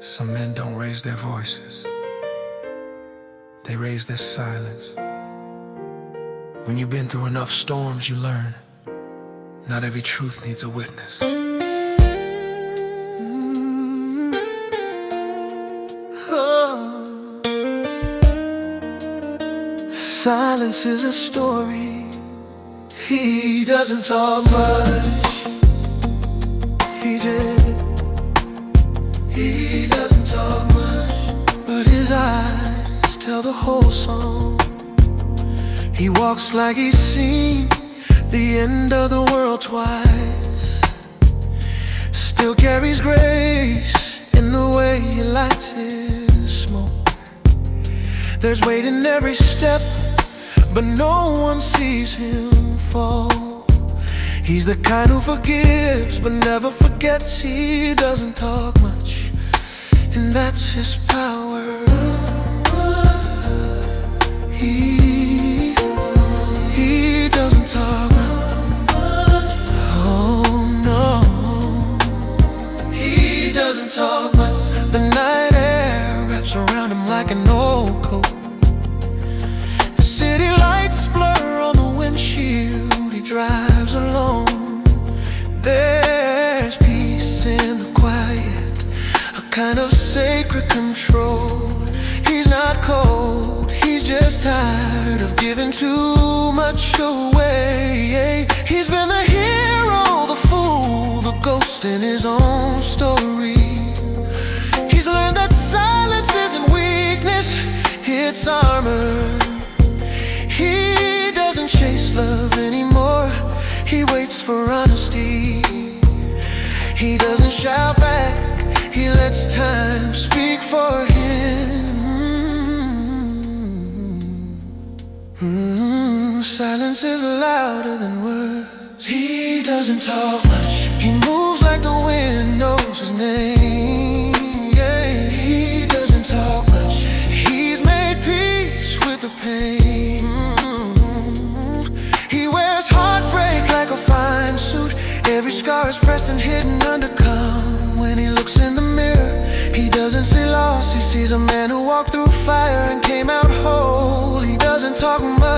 Some men don't raise their voices, they raise their silence. When you've been through enough storms, you learn not every truth needs a witness. Oh. Silence is a story. He doesn't talk much. He doesn't talk much, but his eyes tell the whole song. He walks like he's seen the end of the world twice, still carries grace in the way he lights his smoke. There's weight in every step, but no one sees him fall. He's the kind who forgives but never forgets. He doesn't talk much, and that's his power. He doesn't talk much. Oh no, he doesn't talk much. The night air wraps around him like an old coat. The city lights blur on the windshield. He drives alone. There's peace in the quiet, a kind of sacred control. He's not cold, he's just tired of giving too much away. He's been the hero, the fool, the ghost in his own story. He's learned that silence isn't weakness, it's armor. He doesn't chase love anymore, he waits for honesty. He doesn't shout back, he lets time speak for him. Silence is louder than words. He doesn't talk much, he moves like the wind knows his name. Yeah. He doesn't talk much, he's made peace with the pain. He wears heartbreak like a fine suit. Every scar is pressed and hidden under calm. When he looks in the mirror, he doesn't see loss. He sees a man who walked through fire and came out whole. He doesn't talk much,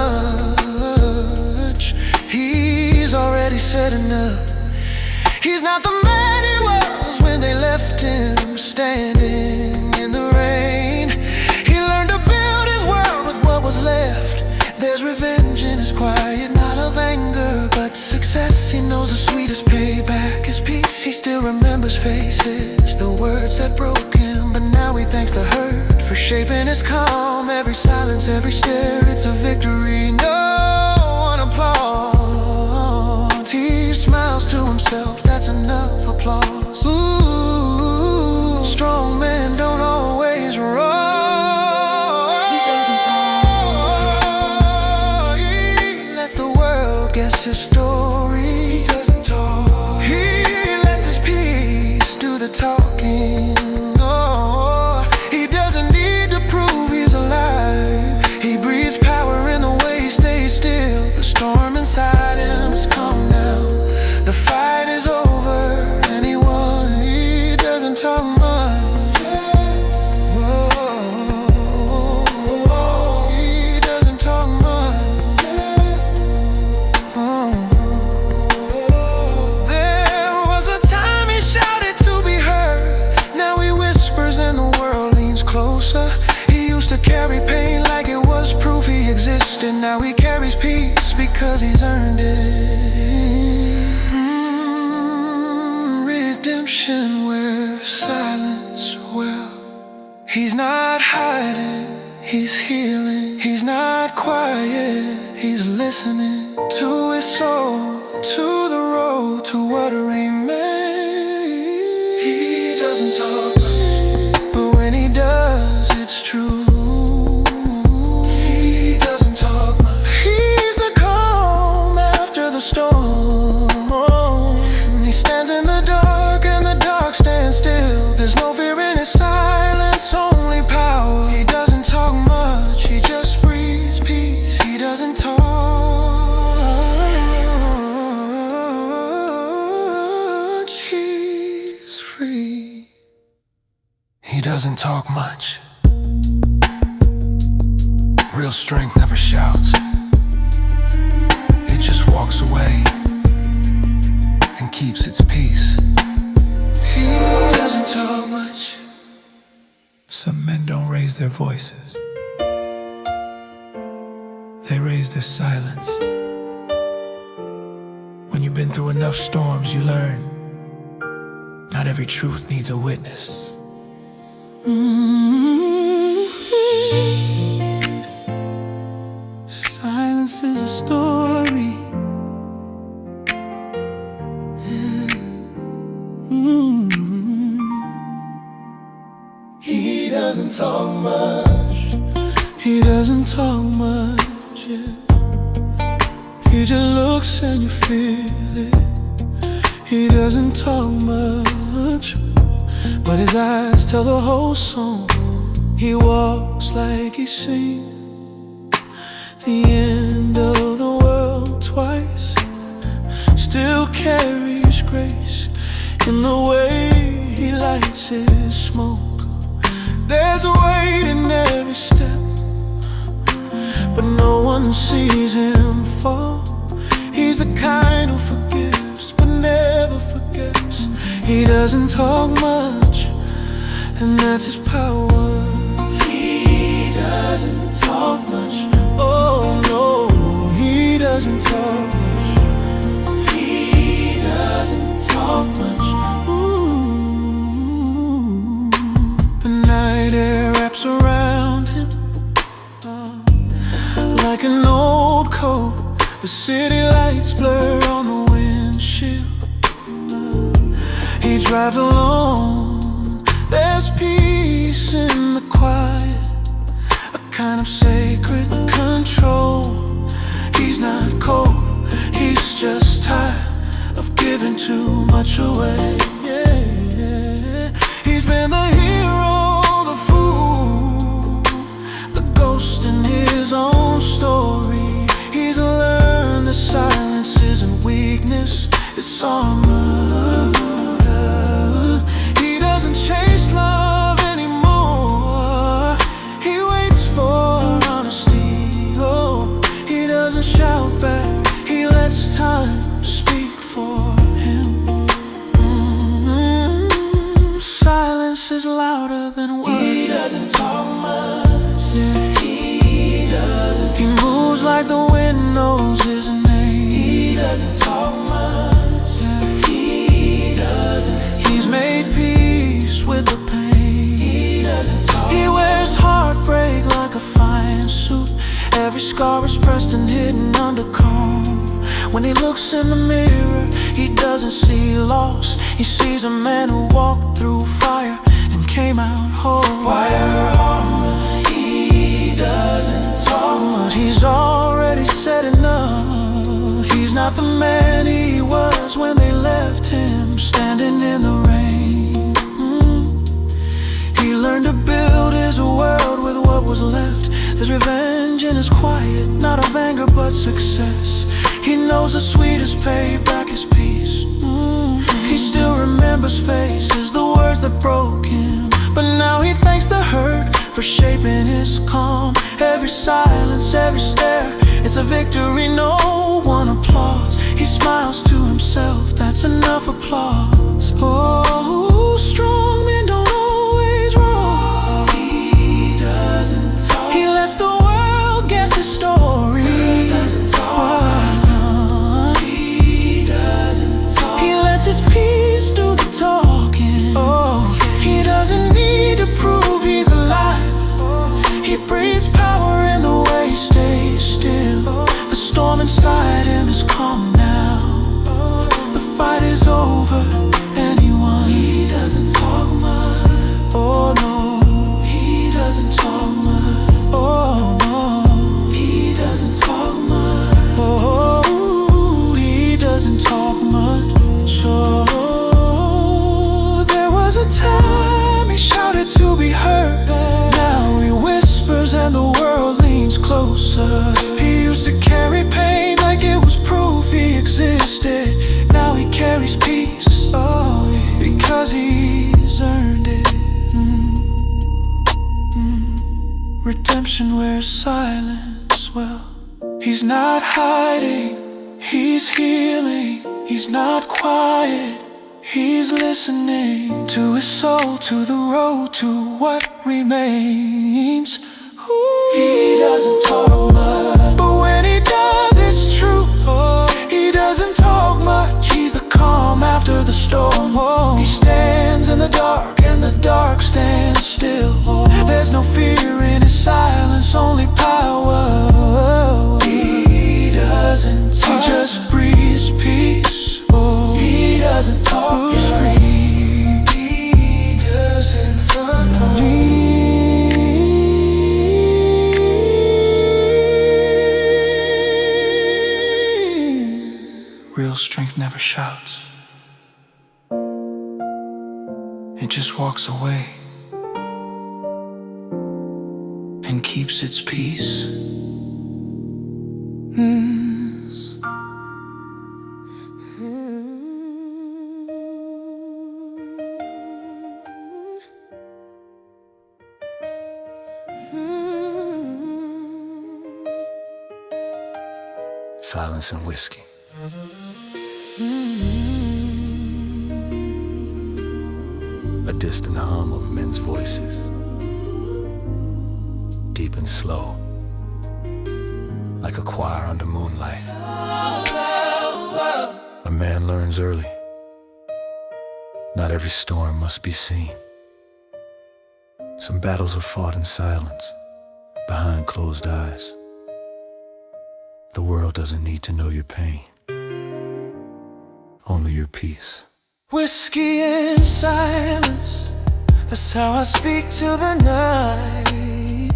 he's already said enough. He's not the man he was when they left him standing in the rain. He learned to build his world with what was left. There's revenge in his quiet, not of anger but success. He knows the sweetest payback is peace. He still remembers faces, the words that broke him, but now he thanks the hurt for shaping his calm. Every silence, every stare, it's a victory. No one applauds. He smiles to himself, that's enough applause. Ooh, strong men don't always roar. Guess his story. He doesn't talk, he lets his peace do the talking. Oh, he doesn't need to prove he's alive. He breathes power in the way he stays still. The storm inside him is calm now. The fight is over and he won. He doesn't talk much. He used to carry pain like it was proof he existed. Now he carries peace because he's earned it. Redemption where silence well. He's not hiding, he's healing. He's not quiet, he's listening to his soul, to the road, to what remains. He doesn't talk much, but when he does, it's true. He doesn't talk much, he's the calm after the storm. He stands in the dark and the dark stands still. There's no fear in his silence, only power. He doesn't talk much, he just breathes peace. He doesn't talk, he's free. He doesn't talk much. Real strength never shouts. It just walks away and keeps its peace. He doesn't talk much. Some men don't raise their voices. They raise their silence. When you've been through enough storms, you learn not every truth needs a witness. Silence is a story. He doesn't talk much. He doesn't talk much, yeah. He just looks and you feel it. He doesn't talk much, but his eyes tell the whole song. He walks like he's seen the end of the world twice. Still carries grace in the way he lights his smoke. There's a weight in every step, but no one sees him fall. He's the kind who forgives but never forgets. He doesn't talk much, and that's his power. He doesn't talk much. Oh no, he doesn't talk much. He doesn't talk much. Ooh. The night air wraps around him like an old coat. The city lights blur on the windshield. He drives alone. There's peace in the quiet, a kind of sacred control. He's not cold, he's just tired of giving too much away. Yeah. He's been the hero, the fool, the ghost in his own story. He's learned that silence isn't weakness, it's armor. He doesn't chase love anymore. He waits for honesty. Oh, he doesn't shout back. He lets time speak for him. Silence is louder than words. He doesn't talk much. Yeah. He doesn't. He moves like the wind knows his name. He doesn't talk much. Yeah. He doesn't. He's made peace with the pain. He doesn't talk. He wears heartbreak like a fine suit. Every scar is pressed and hidden under calm. When he looks in the mirror, he doesn't see loss. He sees a man who walked through fire and came out whole. Wire armor. He doesn't talk much. He's already said enough. He's not the man he was when they left him standing in the rain. He learned to build his world with what was left. There's revenge in his quiet, not of anger but success. He knows the sweetest payback is peace. He still remembers faces, the words that broke him, but now he thanks the hurt for shaping his calm. Every silence, every stare, it's a victory no one applauds. He smiles to himself, that's enough applause. Oh, strong men don't always roar. He doesn't talk. He lets the world guess his story. He doesn't talk. He doesn't talk. He lets his peace do the talking. Oh, he doesn't need to prove he's alive. He breathes power in the way he stays still. The storm inside him is calm now. The fight is over, anyone. redemption where silence, well, he's not hiding, he's healing. He's not quiet, he's listening to his soul, to the road, to what remains. Ooh. He doesn't talk much, but when he does, it's true. Oh, he doesn't talk much, he's the calm after the storm. Oh, he stands in the dark and the dark stands still. Oh, there's no fear in his silence, only power. He doesn't talk, he just breathes peace. Oh, he doesn't talk, he's free. He doesn't talk. Real strength never shouts, it just walks away and keeps its peace. Silence and whiskey. A distant hum of men's voices, deep and slow, like a choir under moonlight. A man learns early, not every storm must be seen. Some battles are fought in silence, behind closed eyes. The world doesn't need to know your pain, only your peace. Whiskey and silence, that's how I speak to the night.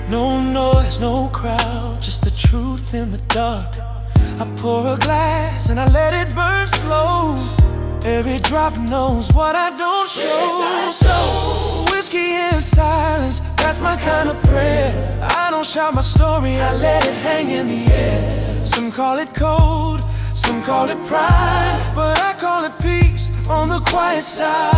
No noise, no crowd, just the truth in the dark. I pour a glass and I let it burn slow. Every drop knows what I don't show. So whiskey and silence, that's my kind of prayer. I don't shout my story, I let it hang in the air. Some call it cold, some call it pride, but I call it peace on the quiet side.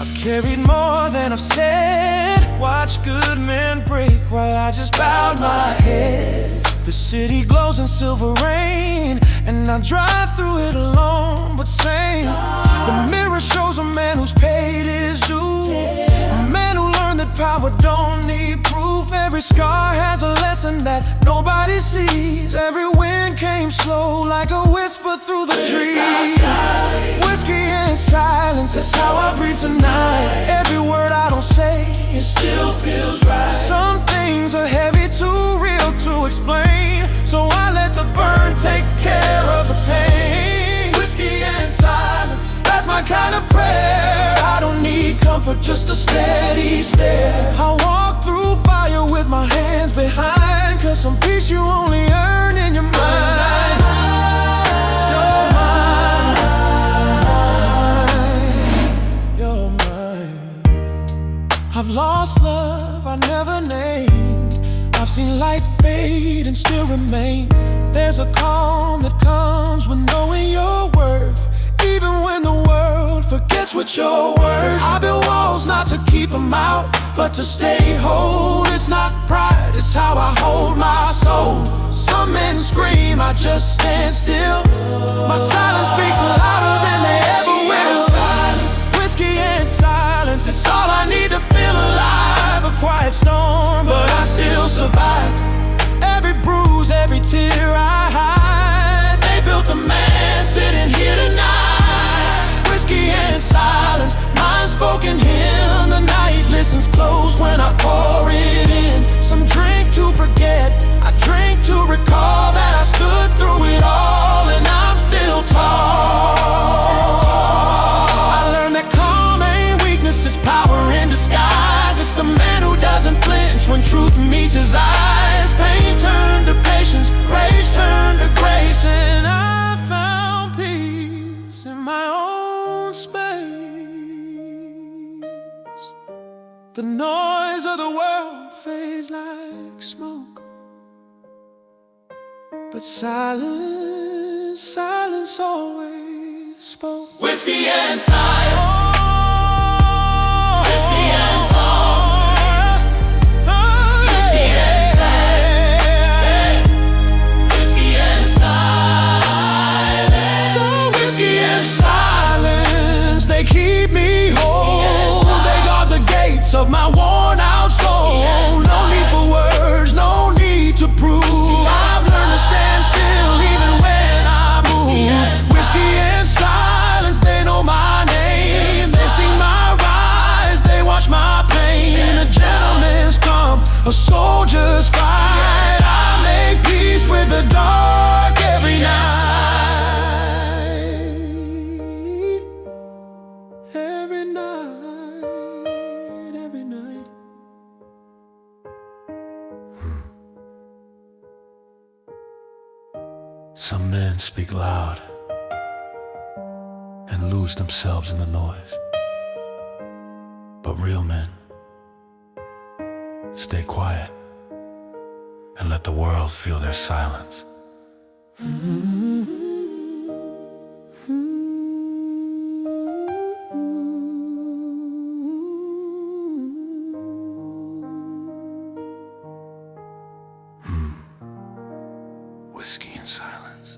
I've carried more than I've said, watched good men break while I just bowed my head. The city glows in silver rain, and I drive through it alone but sane. The mirror shows a man who's paid his dues, a man who learned that power don't need proof. Every scar has a lesson that nobody sees. Every wind came slow like a whisper through the trees. Whiskey and silence, that's how I breathe tonight. Every word I don't say, it still feels right. Some things are heavy, too real to explain, so I let the burn take care of the pain. Whiskey and silence, that's my kind of prayer. I don't need comfort, just a steady stare. I walk through fire with my hands behind, 'cause some peace you only earn in your mind. You're mine, you're mine. I've lost love I never named, I've seen light fade and still remain. There's a calm that comes with knowing your worth, even when the world forgets what you're worth. I build walls not to keep them out, but to stay whole. It's not pride, it's how I hold my soul. Some men scream, I just stand still. My silence speaks louder than they ever will. Whiskey and silence, it's all I need to feel alive. A quiet storm, but I still survive. Every bruise, every tear I hide, they built a man sitting here tonight. Whiskey and silence, my unspoken hymn. The night listens close when I pour it in. Some drink to forget, I drink to recall that I stood through it all, and I'm still tall. I learned that calm ain't weakness, it's power in disguise. It's the man who doesn't flinch when truth meets his eyes. Pain turned to patience, rage turned to grace, and I found peace in my own space. The noise of the world fades like smoke, but silence, silence always spoke. Whiskey and silence. Some men speak loud and lose themselves in the noise, but real men stay quiet and let the world feel their silence. Whiskey in silence.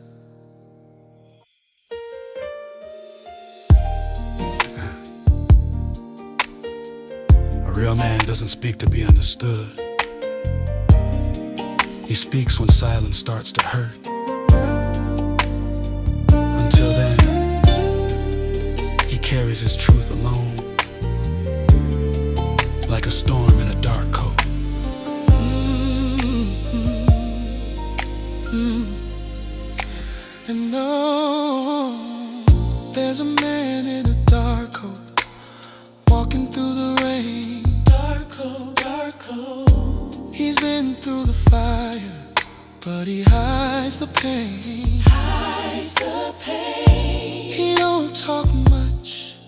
A real man doesn't speak to be understood. He speaks when silence starts to hurt. Until then, he carries his truth alone, like a storm in a dark coat. And no, there's a man in a dark coat, walking through the rain. Dark coat, dark coat. He's been through the fire, but he hides the pain. Hides the pain. He don't talk much,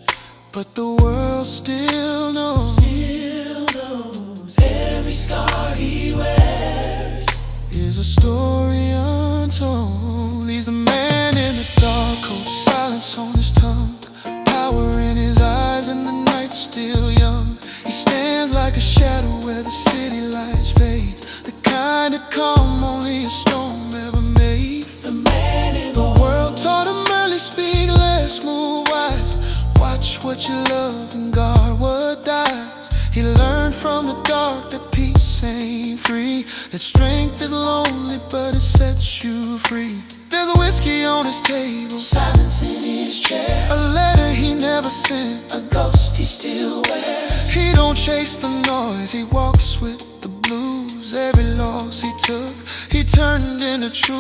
but the world still knows. Still knows. Every scar he wears is a story untold. He's the man in the dark coat, silence on his tongue, power in his eyes, and the night's still young. He stands like a shadow where the city lights fade, the kind of calm only a storm ever made. The man in the world taught him early, speak less, move wise, watch what you love and guard what dies. He learned from the dark that peace ain't free, that strength is lonely but it sets you free. There's a whiskey on his table, silence in his chair, a letter he never sent, a ghost he still wears. He don't chase the noise, he walks with the blues. Every loss he took, he turned into truth.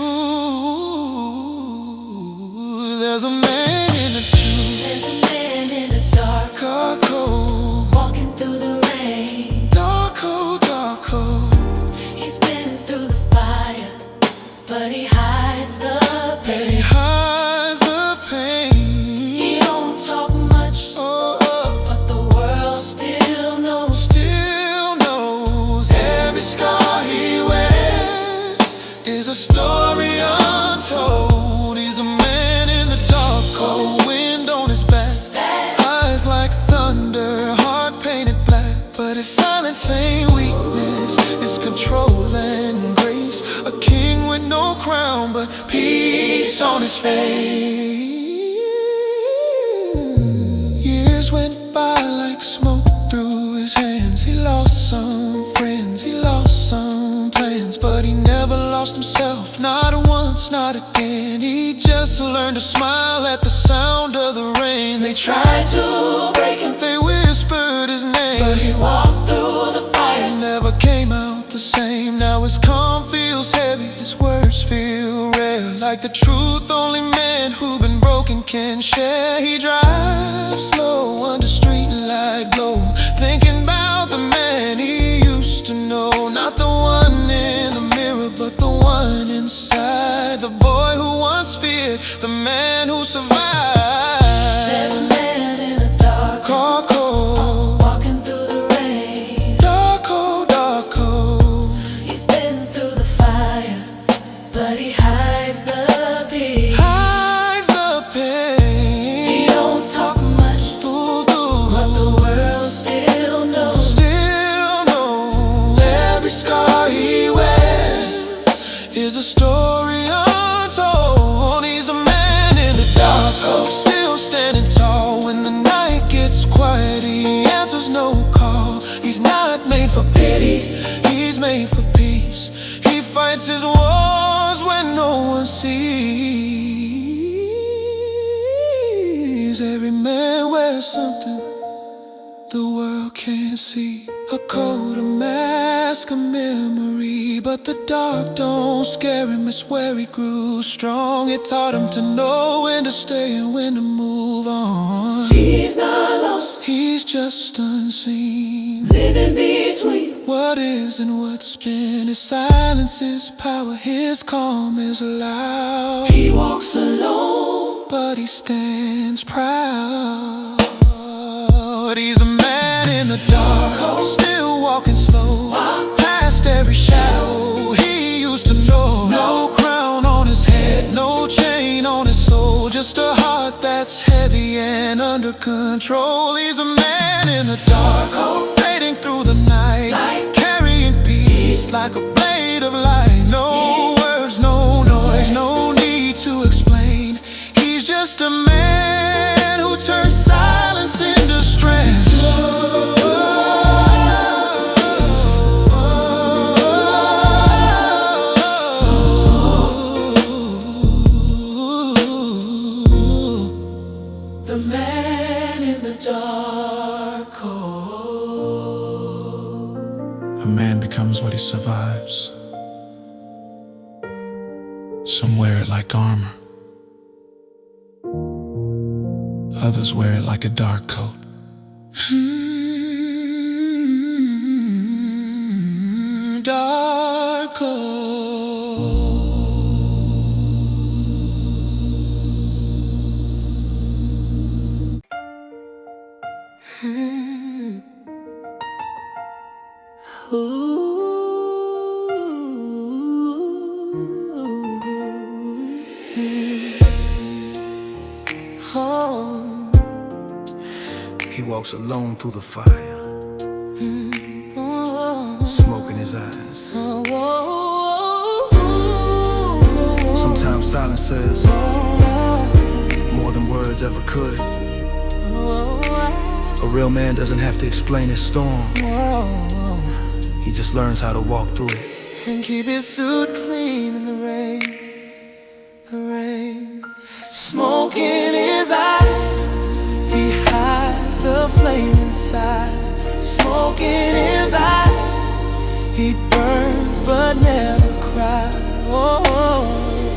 There's a man in the tube, there's a man in the dark coat, walking through the rain. Dark coat, dark coat. He's been through the fire, but he hides the pain. But he hides the pain. He don't talk much, but the world still knows. Still knows. Every scar he wears is a story untold. He's a man in the dark, cold wind on his back, eyes like thunder, heart painted black. But his silence ain't weakness, it's control and grace. A king with no crown, but peace on his face. Years went by like smoke through his hands. He lost some friends, he lost some plans, but he never lost himself, not once, not again. He just learned to smile at the sound of the rain. They tried to break him, they whispered his name, but he walked through the fire, never came out the same. Now his calm feels heavy, his words feel rare, like the truth only men who've been broken can share. He drives slow under streetlight glow, thinking about the man he used to know. Not the one in the mirror, but the one inside, the boy who once feared, the man who survived. There's a man in a dark coat, walking through the rain. Dark coat, dark coat. He's been through the fire, but he hides the pain. Hides the pain. He don't talk much, but the world still knows. Still knows. Every scar he wears is a story untold. He's a man in the dark coat, still standing tall when the night gets quiet. He answers no call. He's not made for pity, he's made for peace. He fights his wars when no one sees. Every man wears something the world can't see, a coat, a mask, a memory. But the dark don't scare him, it's where he grew strong. It taught him to know when to stay and when to move on. He's not lost, he's just unseen, living between What is and what's been. His silence is power, his calm is loud. He walks alone, but he stands proud. He's a man in the dark, still walking slow, past every shadow he used to know. No crown on his head, no chain on his soul, just a heart that's heavy and under control. He's a man in the dark, fading through the night, carrying peace like a blade of light. No words, no noise, no need to explain. He's just a man who turns silence into strength. the man in the dark. A man becomes what he survives. Some wear it like armor, others wear it like a dark coat. Dark coat. He walks alone through the fire, smoke in his eyes. Sometimes silence says more than words ever could. A real man doesn't have to explain his storm. He just learns how to walk through it And keep his suit clean in the rain, the rain. Smoke in his eyes, he hides the flame inside. Smoke in his eyes, he burns but never cries.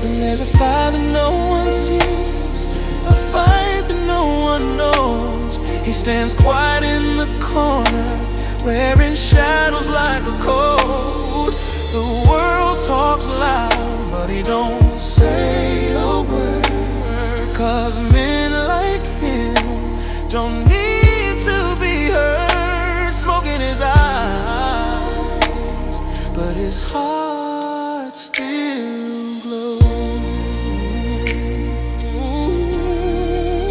And there's a fire that no one sees, a fight that no one knows. He stands quiet in the corner, wearing shadows like a coat. The world talks loud, but he don't say a word. 'Cause men like him don't need to be heard. Smoke in his eyes, but his heart still glows.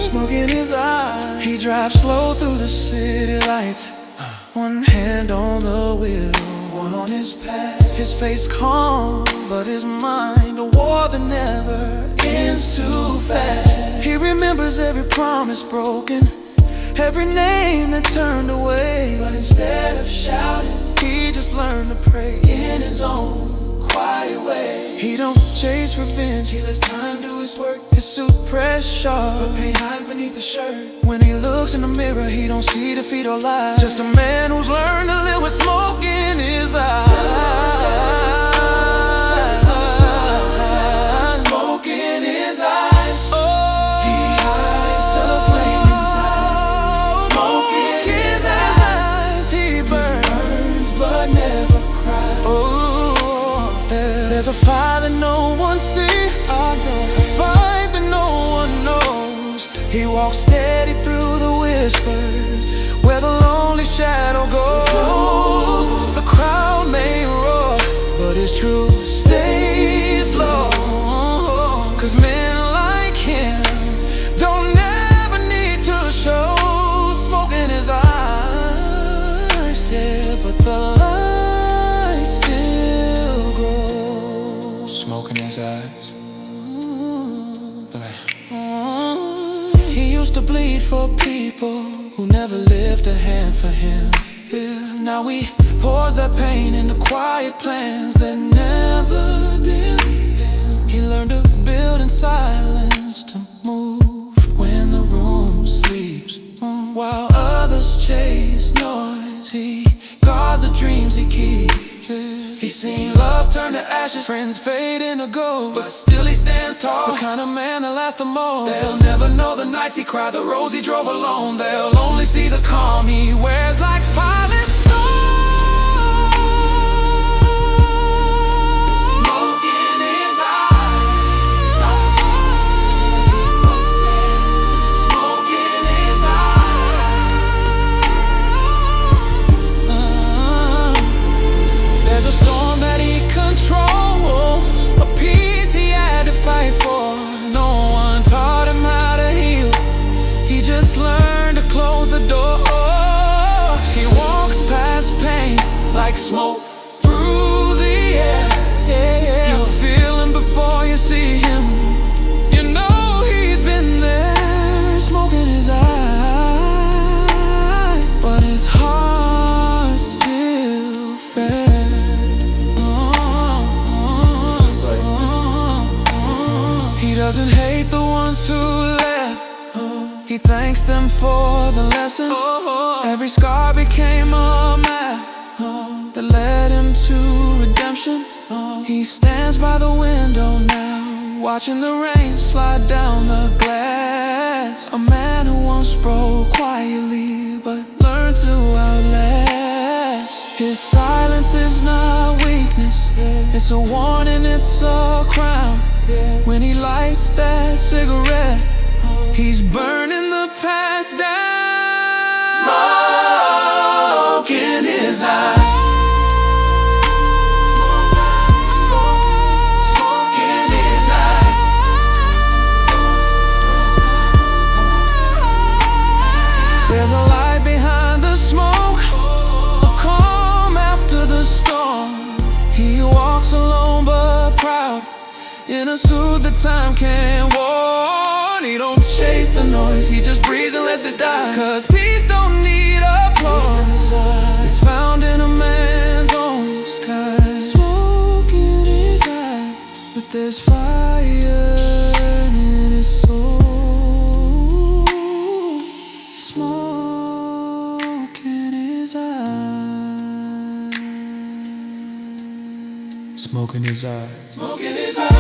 Smoke in his eyes. He drives slow through the city lights, one hand on the wheel, one on his past. His face calm, but his mind a war that never ends too fast. He remembers every promise broken, every name that turned away. But instead of shouting, he just learned to pray in his own quiet way. He don't chase revenge, he lets time do his work. His suit pressed sharp, but pain hides beneath the shirt. When he looks in the mirror, he don't see defeat or lies. Just a man who's learned to live with smoke in his eyes. Smoke in his eyes. He hides the flame inside. Smoke in his eyes. He burns but never cries. There's a fire that no one sees, a fight that no one knows. He walks steady through the whispers, where the lonely shadow goes. The crowd may roar, but his truth stays low. 'Cause men like him don't ever need to show. Smoke in his eyes, yeah, but the light still grows. Smoke in his eyes. He used to bleed for people who never lived a hand for him. Yeah, now he pours that pain into quiet plans that never dim. He learned to build in silence, to move when the room sleeps, while others chase noise. He guards the dreams he keeps. He's seen love turn to ashes, friends fade into gold, but still he stands tall. The kind of man that lasts the most. They'll never know the nights he cried, the roads he drove alone. They'll only see the calm he wears like polished stone. smoke through the air. You'll feel him before you see him. You know he's been there, smoke in his eye, but his heart's still fair. He doesn't hate the ones who left. He thanks them for the lesson. Every scar became a map that led him to redemption. He stands by the window now, watching the rain slide down the glass. A man who once broke quietly, but learned to outlast. His silence is not weakness, it's a warning, it's a crown. When he lights that cigarette, he's burning the past down. Smoke in his eyes. Smoke in his eyes. There's a light behind the smoke, a calm after the storm. He walks alone but proud, in a suit that time can't warn. He don't chase the noise, he just breathes and lets it die. 'Cause peace don't need applause, it's found in a man's own sky. Smoke in his eye, but there's fire in his soul. Smoke in his eye. Smoke in his eye. Smoke in his eyes.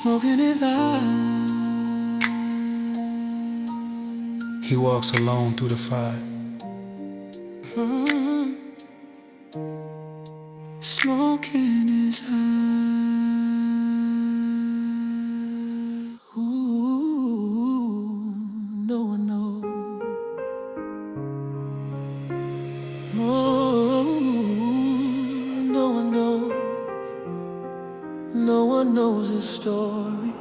Smoke in his eye. He walks alone through the fire. Smoke in his eye. Ooh, no one knows. Oh, no one knows. No one knows his story.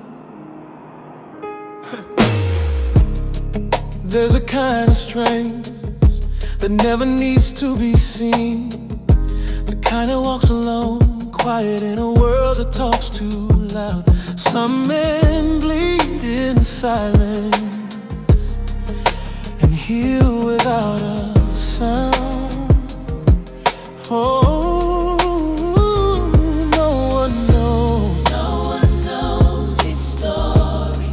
There's a kind of strength that never needs to be seen. The kind that walks alone, quiet in a world that talks too loud. Some men bleed in silence and heal without a sound. Oh, no one knows his story.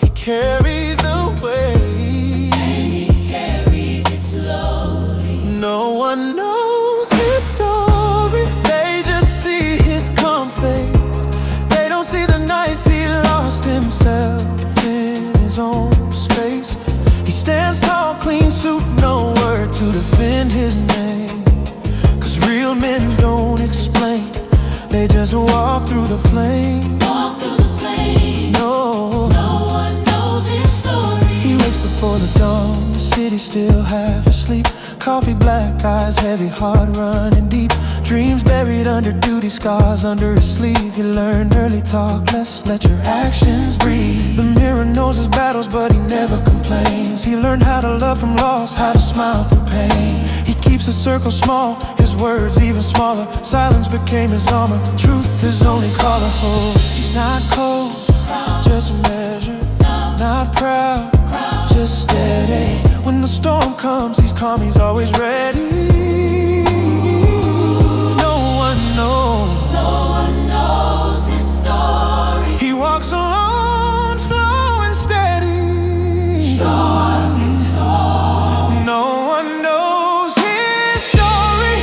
He carries the weight, and he carries it slowly. No one knows his story. They just see his calm face. They don't see the nights he lost himself in his own space. He stands tall, clean suit, no word to defend his name. 'Cause real men don't explain, they just walk through the flame. Walk through the flame. No one knows his story. He wakes before the dawn, the city still half asleep. Coffee, black eyes, heavy heart running deep. Dreams buried under duty, scars under his sleeve. He learned early, talk less, let your actions breathe. The mirror knows his battles, but he never complains. He learned how to love from loss, how to smile through pain. He keeps his circle small, his words even smaller. Silence became his armor, truth his only color. Oh, he's not cold, just measured. Not proud, just steady. When the storm comes, he's calm, he's always ready. No one knows his story. He walks alone, slow and steady. No one knows his story,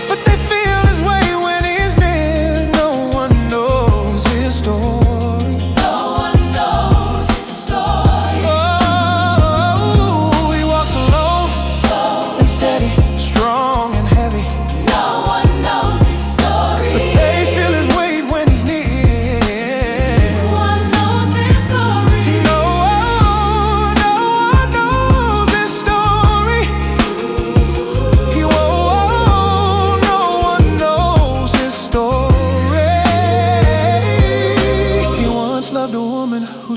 but they feel his way when he's near. No one knows his story. No one knows his story. Oh, he walks alone, slow and steady, strong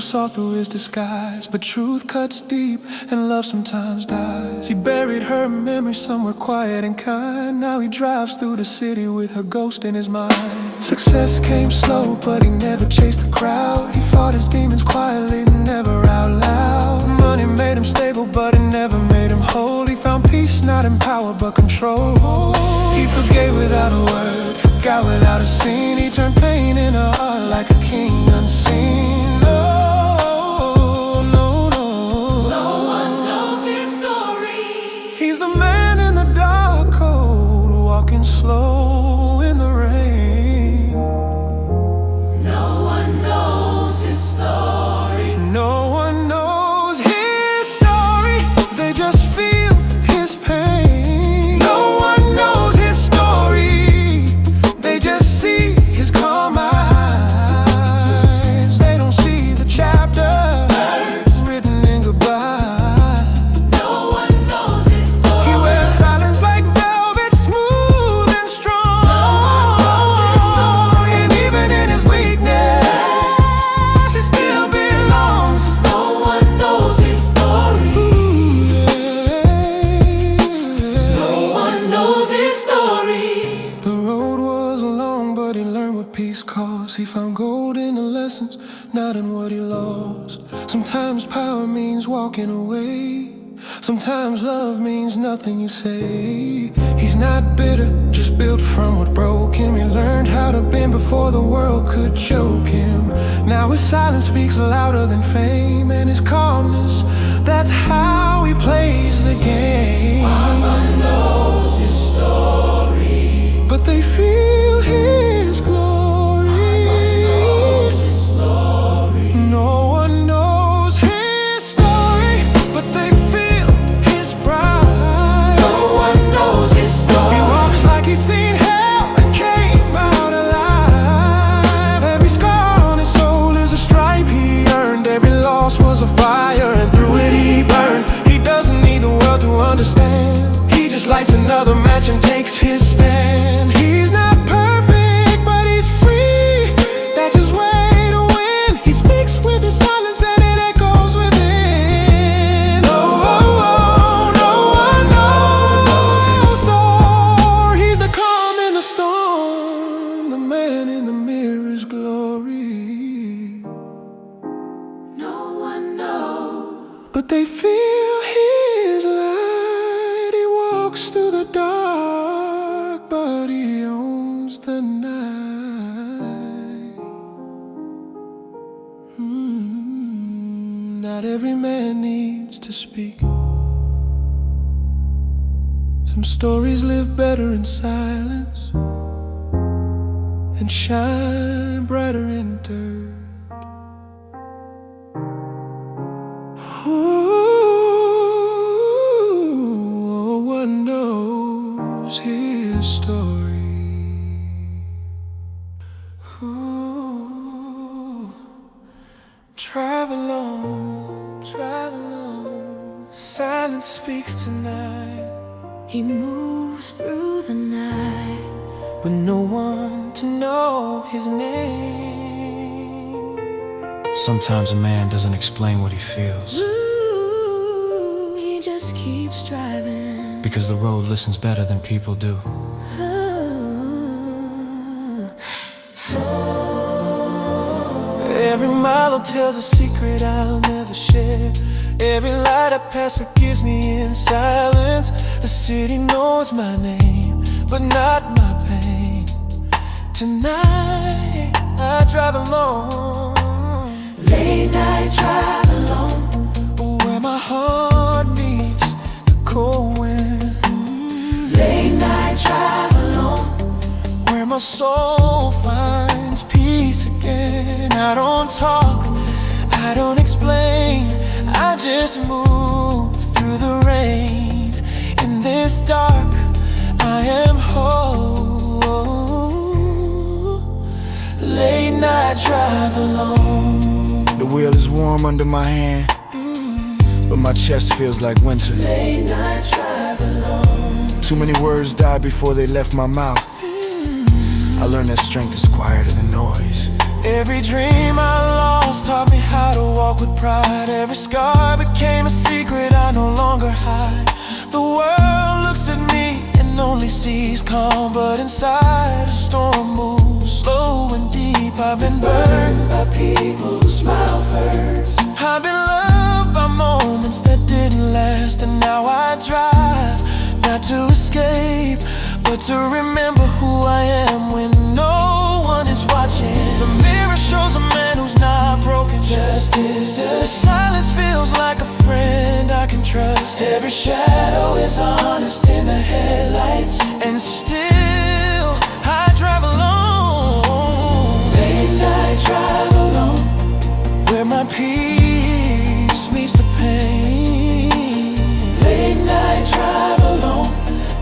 saw through his disguise, but truth cuts deep and love sometimes dies. He buried her memory somewhere quiet and kind. Now he drives through the city with her ghost in his mind. Success came slow, but he never chased the crowd. He fought his demons quietly, never out loud. Money made him stable, but it never made him whole. He found peace not in power, but control. He forgave without a word, forgot without a scene. He turned pain into art like a king unseen. No, no, no. No one knows his story. He's the man in the dark cold, walking slow in the rain. No one knows his story. No one knows his story. They just feel his pain. No one knows his story. They just see his calm eyes. They don't see the chapters written in goodbye. No one knows his story. He wears silence like velvet, smooth and strong. No one knows his story. And even in his weakness, he still belongs. No one knows his story. No one knows his story. The road was long, but he learned what peace costs. He found gold in the lessons, not in what he lost. Sometimes power means walking away. Sometimes love means nothing you say. He's not bitter, just built from what broke him. He learned how to bend before the world could choke him. Now his silence speaks louder than fame, and his calmness, that's how he plays the game. No one knows his story. But they feel his glory. His story. No one knows his story, but they feel his pride. No one knows his story. He walks like he's seen hell and came out alive. Every scar on his soul is a stripe he earned. Every loss was a fire, and through it he burned. He doesn't need the world to understand. He just lights another match and takes his stand. He's not perfect, but he's free. That's his way to win. He speaks with his silence and it echoes within. No one knows his story. He's the calm in the storm, the man in the mirror's glory. No one knows. But they feel his light. He walks through the dark, but he owns the night. Not every man needs to speak. Some stories live better in silence and shine brighter in dirt. No one knows his story. Travel on, travel on. Silence speaks tonight, He moves through the night. with no one to know his name. Sometimes a man doesn't explain what he feels, Ooh, he just keeps driving. because the road listens better than people do. Every mile tells a secret I'll never share. Every light I pass forgives me in silence. The city knows my name, but not my pain. Tonight I drive alone, Late night drive alone. where my heart meets the cold wind. Late night drive alone. Where my soul finds peace again. I don't talk, I don't explain, I just move through the rain. In this dark, I am whole. Late night drive alone. The wheel is warm under my hand, but my chest feels like winter. Late night drive alone. Too many words died before they left my mouth. I learned that strength is quieter than noise. Every dream I lost taught me how to walk with pride. Every scar became a secret I no longer hide. The world looks at me and only sees calm, but inside a storm moves slow and deep. I've been burned by people who smile first. I've been loved by moments that didn't last. And now I drive, not to escape, but to remember who I am when no one is watching. The mirror shows a man who's not broken, just is. The silence feels like a friend I can trust. Every shadow is honest in the headlights, and still I drive alone. Late night drive alone, where my peace meets the pain. Late night drive alone,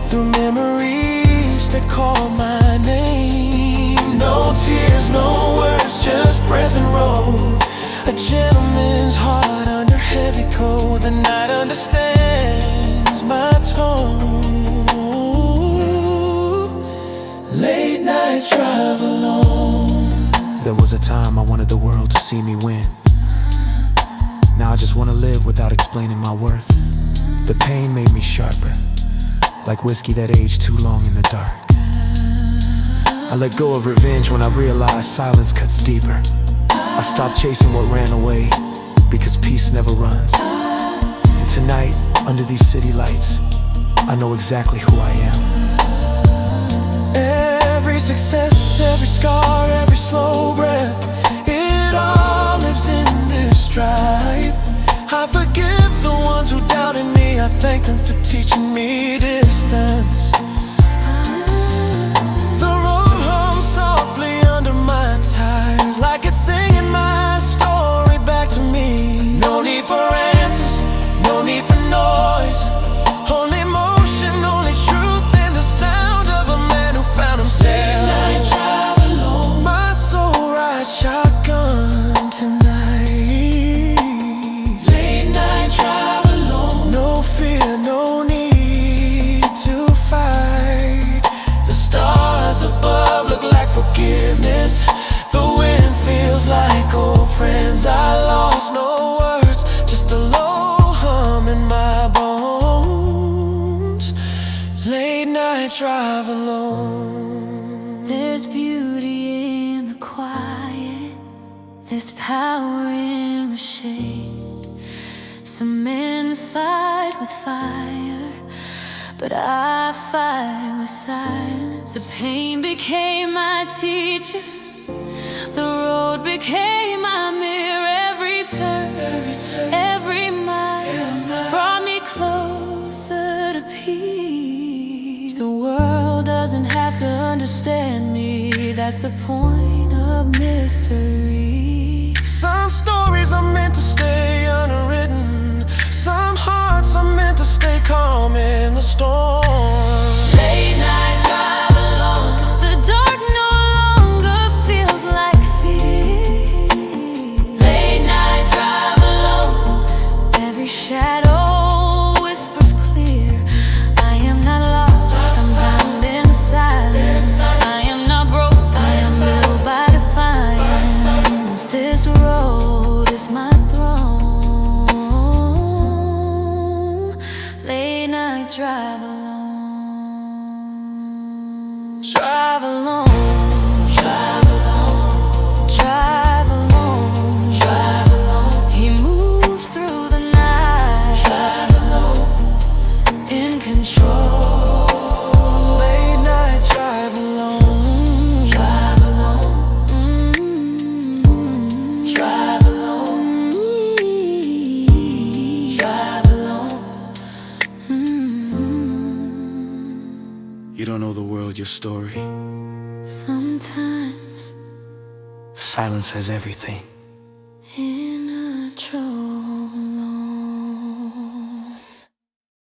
through memories that call my name. No tears, no words, just breath and road. A gentleman's heart under heavy coat. The night understands my tone. Late night drive alone. There was a time I wanted the world to see me win. Now I just want to live without explaining my worth. The pain made me sharper, like whiskey that aged too long in the dark. I let go of revenge when I realized silence cuts deeper. I stopped chasing what ran away, because peace never runs. And tonight, under these city lights, I know exactly who I am. Every success, every scar, every slow breath, it all lives in this drive. I forgive the ones who doubted me. I thank them for teaching me distance. The road hums softly under my tires, like it's singing my story back to me. No need for answers, no need for noise. Only motion, only truth, and the sound of a man who found himself. Late night drive alone, my soul rides shotgun tonight. Late night drive alone, no fear, no need to fight. The stars above look like forgiveness. The wind feels like old friends I lost. No words, just a low hum in my bones. Late night drive alone. There's beauty in the quiet, there's power in the shade. Some men fight with fire, but I fight with silence. The pain became my teacher, the road became my mirror. Every turn, every mile brought me closer to peace. The world doesn't have to understand me, that's the point of mystery. Some stories are meant to stay unwritten. Some hearts are meant to stay calm in the storm. Late night drive alone, the dark no longer feels like fear. Late night drive alone, every shadow whispers clear. I am not lost, I'm bound in silence. I am not broke, I am built by defiance. This road is my throne. Late night drive alone. Drive alone, drive alone, drive alone, drive alone. He moves through the night, drive alone, in control. Late night drive alone, Drive alone, drive alone. drive alone. You don't know the world, your story. Sometimes Silence has everything.